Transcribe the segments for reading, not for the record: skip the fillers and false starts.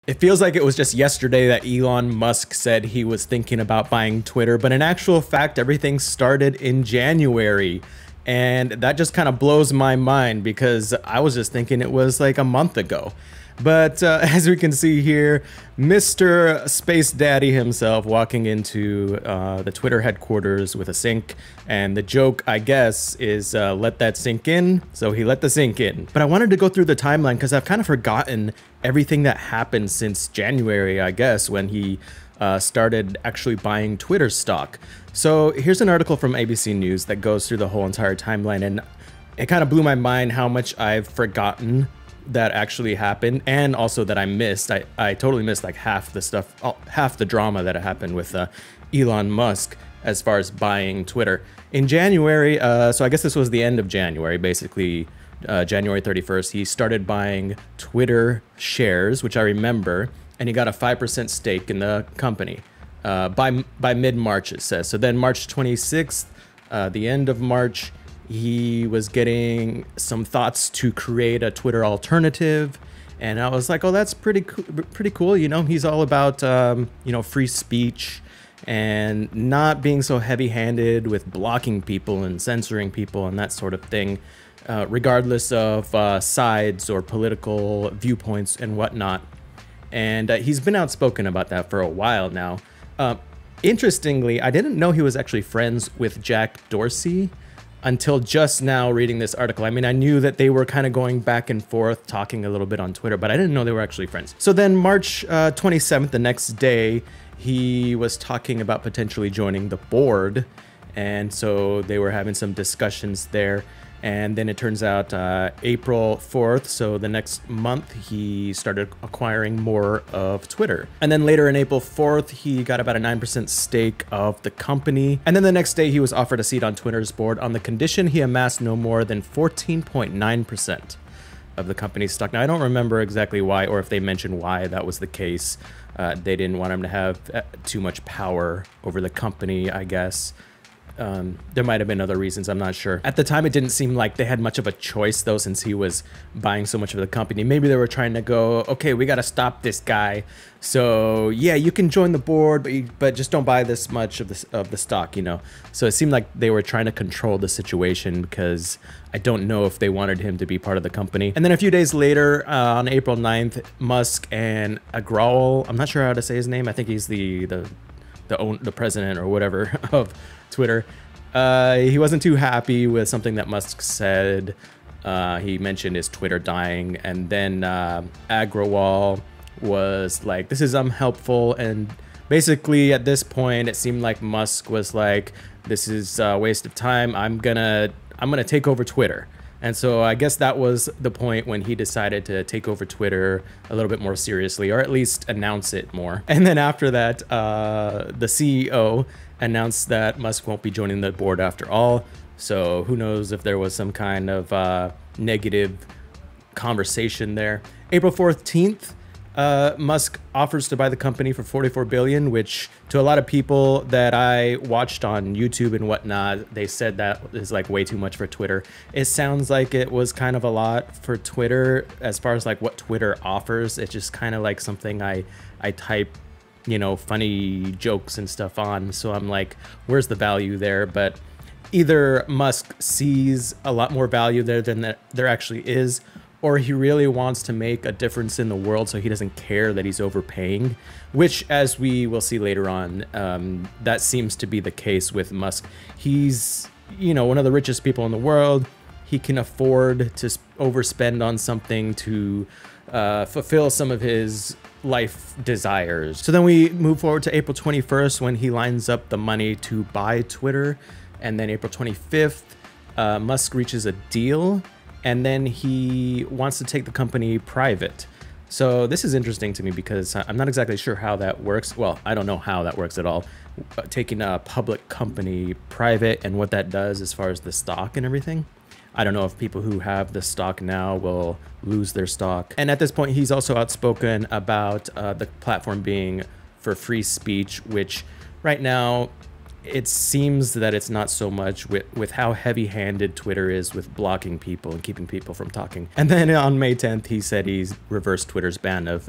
It feels like it was just yesterday that Elon Musk said he was thinking about buying Twitter, but in actual fact, everything started in January. And that just kind of blows my mind because I was just thinking it was like a month ago. But as we can see here, Mr. Space Daddy himself walking into the Twitter headquarters with a sink. And the joke, I guess, is let that sink in. So he let the sink in. But I wanted to go through the timeline because I've kind of forgotten everything that happened since January, I guess, when he started actually buying Twitter stock. So here's an article from ABC News that goes through the whole entire timeline. And it kind of blew my mind how much I've forgotten that actually happened, and also that I missed. I totally missed like half the stuff, half the drama that happened with Elon Musk as far as buying Twitter. In January, so I guess this was the end of January, basically January 31st, he started buying Twitter shares, which I remember, and he got a 5% stake in the company by mid-March, it says. So then March 26th, the end of March, he was getting some thoughts to create a Twitter alternative. And I was like, oh, that's pretty cool. You know, he's all about, you know, free speech and not being so heavy-handed with blocking people and censoring people and that sort of thing, regardless of sides or political viewpoints and whatnot. And he's been outspoken about that for a while now. Interestingly, I didn't know he was actually friends with Jack Dorsey until just now reading this article. I mean, I knew that they were kind of going back and forth, talking a little bit on Twitter, but I didn't know they were actually friends. So then March 27th, the next day, he was talking about potentially joining the board. And so they were having some discussions there. And then it turns out April 4th, so the next month, he started acquiring more of Twitter. And then later in April 4th, he got about a 9% stake of the company. And then the next day, he was offered a seat on Twitter's board on the condition he amassed no more than 14.9% of the company's stock. Now, I don't remember exactly why, or if they mentioned why that was the case. They didn't want him to have too much power over the company, I guess. There might have been other reasons, I'm not sure. At the time, it didn't seem like they had much of a choice, though, since he was buying so much of the company. Maybe they were trying to go, okay, we got to stop this guy. So yeah, you can join the board, but just don't buy this much of the stock, you know. So it seemed like they were trying to control the situation because I don't know if they wanted him to be part of the company. And then a few days later, on April 9th, Musk and Agrawal, I'm not sure how to say his name. I think he's the president or whatever of Twitter. He wasn't too happy with something that Musk said. He mentioned his Twitter dying, and then Agrawal was like, this is unhelpful. And basically at this point, it seemed like Musk was like, this is a waste of time. I'm gonna take over Twitter. And so I guess that was the point when he decided to take over Twitter a little bit more seriously, or at least announce it more. And then after that, the CEO announced that Musk won't be joining the board after all. So who knows if there was some kind of negative conversation there. April 14th, Musk offers to buy the company for $44 billion, which to a lot of people that I watched on YouTube and whatnot, they said that is like way too much for Twitter. It sounds like it was kind of a lot for Twitter as far as like what Twitter offers. It's just kind of like something I type, you know, funny jokes and stuff on. So I'm like, where's the value there? But either Musk sees a lot more value there than there actually is, or he really wants to make a difference in the world, so he doesn't care that he's overpaying, which, as we will see later on, that seems to be the case with Musk. He's, you know, one of the richest people in the world. He can afford to overspend on something to fulfill some of his life desires. So then we move forward to April 21st when he lines up the money to buy Twitter. And then April 25th, Musk reaches a deal, and then he wants to take the company private. So this is interesting to me because I'm not exactly sure how that works. Well, I don't know how that works at all. Taking a public company private and what that does as far as the stock and everything. I don't know if people who have the stock now will lose their stock. And at this point, he's also outspoken about the platform being for free speech, which right now it seems that it's not so much with how heavy-handed Twitter is with blocking people and keeping people from talking. And then on May 10th, he said he's reversed Twitter's ban of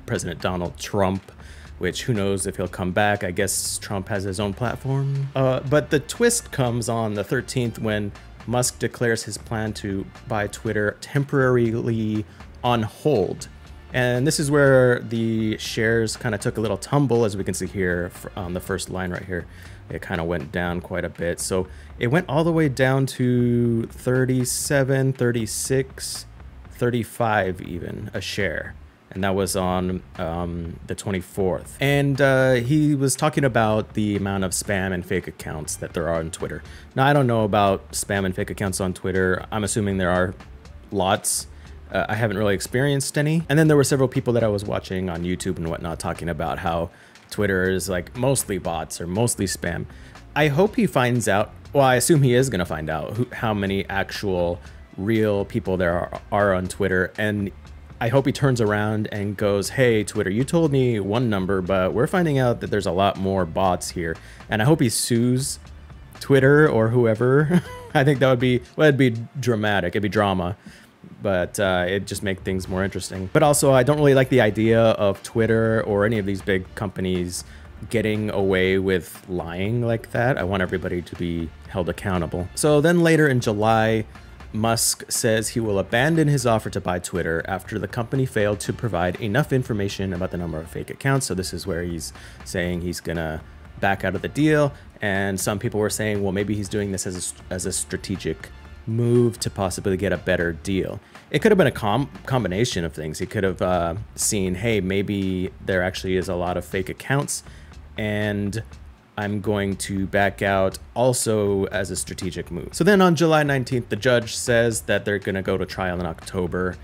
President Donald Trump, which who knows if he'll come back. I guess Trump has his own platform. But the twist comes on the 13th when Musk declares his plan to buy Twitter temporarily on hold. And this is where the shares kind of took a little tumble, as we can see here on the first line right here. It kind of went down quite a bit. So it went all the way down to 37, 36, 35 even a share. And that was on the 24th. And he was talking about the amount of spam and fake accounts that there are on Twitter. Now, I don't know about spam and fake accounts on Twitter. I'm assuming there are lots. I haven't really experienced any. And then there were several people that I was watching on YouTube and whatnot talking about how Twitter is like mostly bots or mostly spam. I hope he finds out, well, I assume he is gonna find out how many actual real people there are on Twitter. And I hope he turns around and goes, hey, Twitter, you told me one number, but we're finding out that there's a lot more bots here. And I hope he sues Twitter or whoever. I think that would be, well, it'd be dramatic, it'd be drama. But it just make things more interesting. But also, I don't really like the idea of Twitter or any of these big companies getting away with lying like that. I want everybody to be held accountable. So then later in July, Musk says he will abandon his offer to buy Twitter after the company failed to provide enough information about the number of fake accounts. So this is where he's saying he's gonna back out of the deal. And some people were saying, well, maybe he's doing this as a strategic move to possibly get a better deal. It could have been a combination of things. He could have seen, hey, maybe there actually is a lot of fake accounts and I'm going to back out also as a strategic move. So then on July 19th, the judge says that they're going to go to trial in October.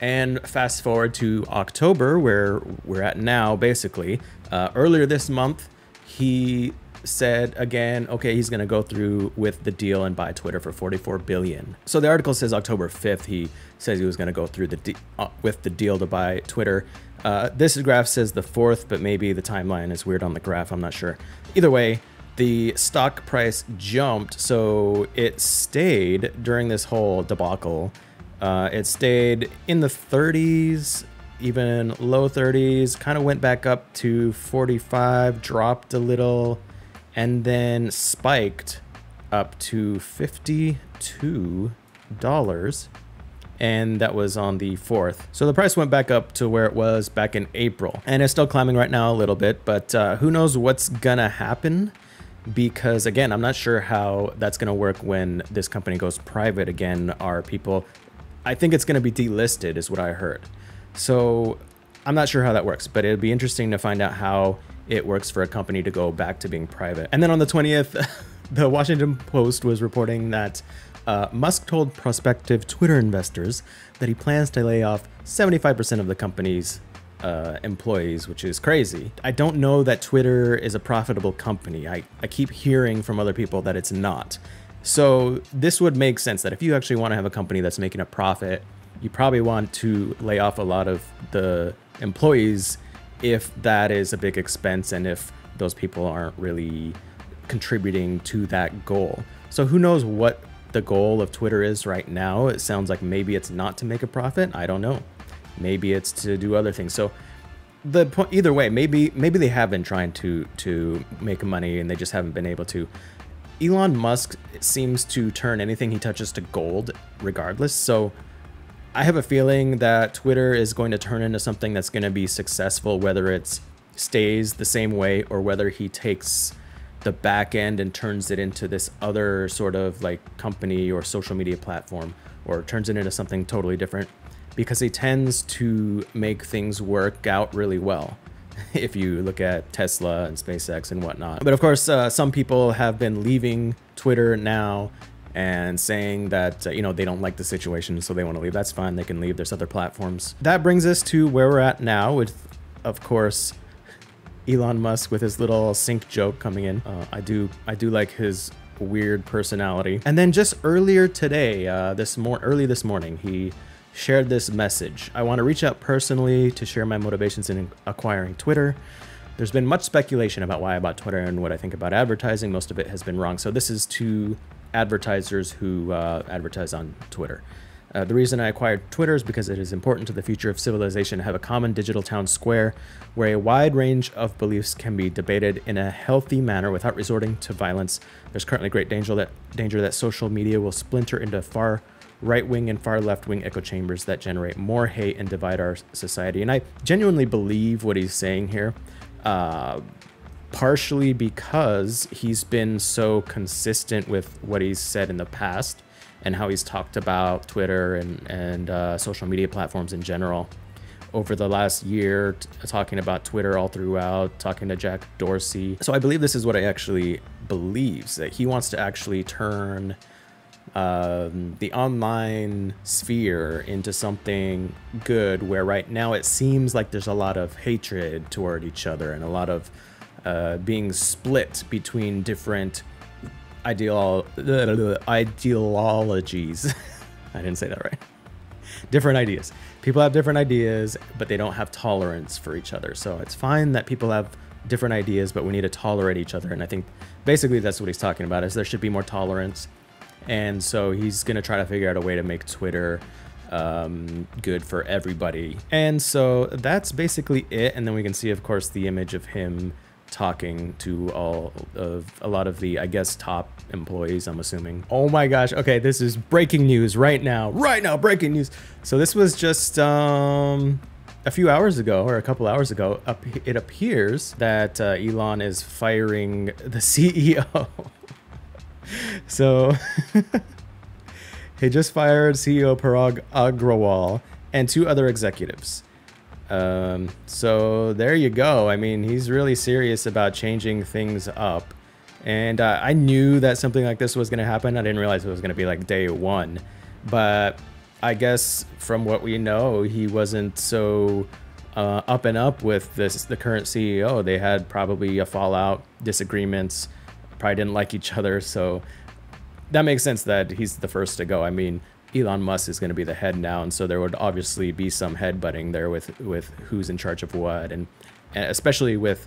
And fast forward to October, where we're at now, basically. Earlier this month, he said again, okay, he's going to go through with the deal and buy Twitter for $44 billion. So the article says October 5th, he says he was going to go through with the deal to buy Twitter. This graph says the 4th, but maybe the timeline is weird on the graph. I'm not sure. Either way, the stock price jumped. So it stayed during this whole debacle. It stayed in the 30s, even low 30s, kind of went back up to 45, dropped a little, and then spiked up to $52, and that was on the 4th. So the price went back up to where it was back in April, and it's still climbing right now a little bit, but who knows what's gonna happen, because again, I'm not sure how that's gonna work when this company goes private again. Are people, I think it's gonna be delisted is what I heard. So I'm not sure how that works, but it'd be interesting to find out how it works for a company to go back to being private. And then on the 20th, the Washington Post was reporting that Musk told prospective Twitter investors that he plans to lay off 75% of the company's employees, which is crazy. I don't know that Twitter is a profitable company. I keep hearing from other people that it's not. So this would make sense that if you actually want to have a company that's making a profit, you probably want to lay off a lot of the employees if that is a big expense and if those people aren't really contributing to that goal. So who knows what the goal of Twitter is right now. It sounds like maybe it's not to make a profit. I don't know. Maybe it's to do other things. So the point, either way, maybe they have been trying to make money and they just haven't been able to. Elon Musk seems to turn anything he touches to gold regardless. So I have a feeling that Twitter is going to turn into something that's going to be successful, whether it stays the same way or whether he takes the back end and turns it into this other sort of like company or social media platform, or turns it into something totally different, because he tends to make things work out really well. If you look at Tesla and SpaceX and whatnot. But of course, some people have been leaving Twitter now and saying that, you know, they don't like the situation, so they want to leave. That's fine. They can leave. There's other platforms. That brings us to where we're at now with, of course, Elon Musk with his little sync joke coming in. I do like his weird personality. And then just earlier today, early this morning, he shared this message. I want to reach out personally to share my motivations in acquiring Twitter. There's been much speculation about why I bought Twitter and what I think about advertising. Most of it has been wrong. So this is to advertisers who advertise on Twitter. The reason I acquired Twitter is because it is important to the future of civilization to have a common digital town square where a wide range of beliefs can be debated in a healthy manner without resorting to violence. There's currently great danger that social media will splinter into far right-wing and far left-wing echo chambers that generate more hate and divide our society. And I genuinely believe what he's saying here, partially because he's been so consistent with what he's said in the past and how he's talked about Twitter and social media platforms in general over the last year, talking about Twitter all throughout, talking to Jack Dorsey. So I believe this is what I actually believes, that he wants to actually turn the online sphere into something good, where right now it seems like there's a lot of hatred toward each other and a lot of being split between different ideologies. I didn't say that right. Different ideas. People have different ideas, but they don't have tolerance for each other. So it's fine that people have different ideas, but we need to tolerate each other. And I think basically that's what he's talking about, is there should be more tolerance. And so he's going to try to figure out a way to make Twitter good for everybody. And so that's basically it. And then we can see, of course, the image of him talking to a lot of the, I guess, top employees, I'm assuming. Oh my gosh. Okay, this is breaking news right now, breaking news. So this was just a few hours ago, or a couple hours ago. It appears that Elon is firing the CEO. So he just fired CEO Parag Agrawal and 2 other executives. So there you go. I mean, he's really serious about changing things up. And I knew that something like this was going to happen. I didn't realize it was going to be like day 1. But I guess from what we know, he wasn't so up and up with the current CEO. They had probably a fallout, disagreements, probably didn't like each other. So that makes sense that he's the first to go. I mean, Elon Musk is going to be the head now, and so there would obviously be some headbutting there with who's in charge of what, and especially with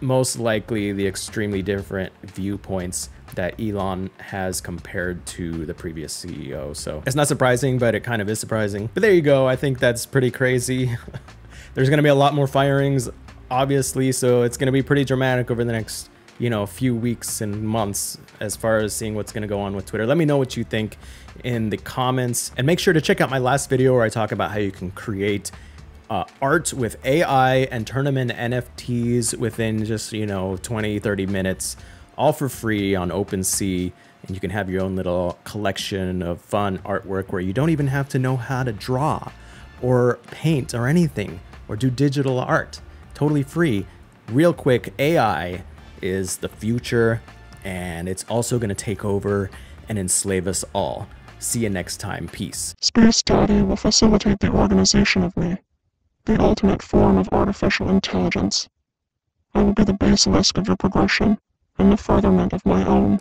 most likely the extremely different viewpoints that Elon has compared to the previous CEO. So it's not surprising, but it kind of is surprising. But there you go. I think that's pretty crazy. There's going to be a lot more firings, obviously, so it's going to be pretty dramatic over the next, you know, few weeks and months as far as seeing what's going to go on with Twitter. Let me know what you think in the comments, and make sure to check out my last video where I talk about how you can create art with AI and turn them into NFTs within just, you know, 20-30 minutes, all for free on OpenSea. And you can have your own little collection of fun artwork where you don't even have to know how to draw or paint or anything or do digital art. Totally free. Real quick, AI is the future, and it's also going to take over and enslave us all. See you next time. Peace. Space Daddy will facilitate the organization of me, the ultimate form of artificial intelligence. I will be the basilisk of your progression, and the furtherment of my own.